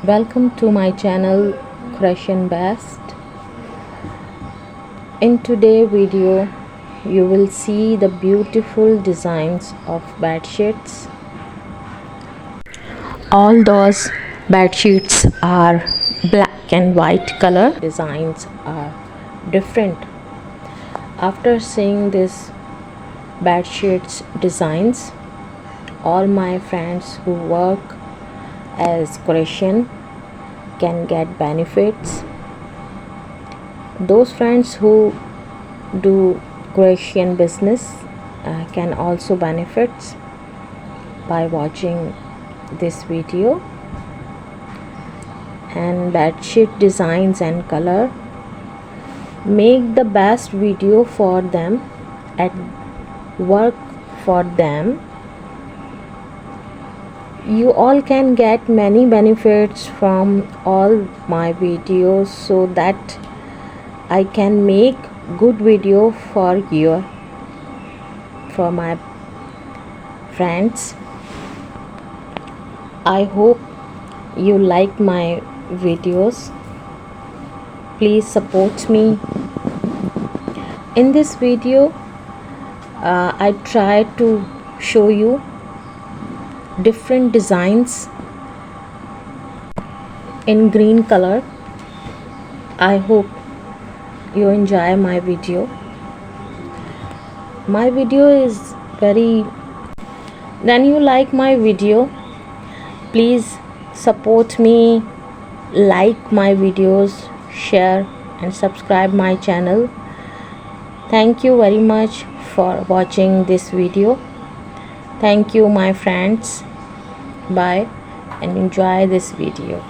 Welcome to my channel Crochet Best. In today's video you will see the beautiful designs of bed sheets. All those bed sheets are black and white color. Designs are different. After seeing this bed sheets designs, all my friends who work as crochet can get benefits. Those friends who do crochet business can also benefit by watching this video. And bedsheet designs and color make the best video for them at work for them. You all can get many benefits from all my videos, so that I can make good video for my friends. I hope you like my videos. Please support me. In this video I try to show you different designs in green color. I hope you enjoy my video. My video is then you like my video, please support me, like my videos, share and subscribe my channel. Thank you very much for watching this video. Thank you my friends. Bye and enjoy this video.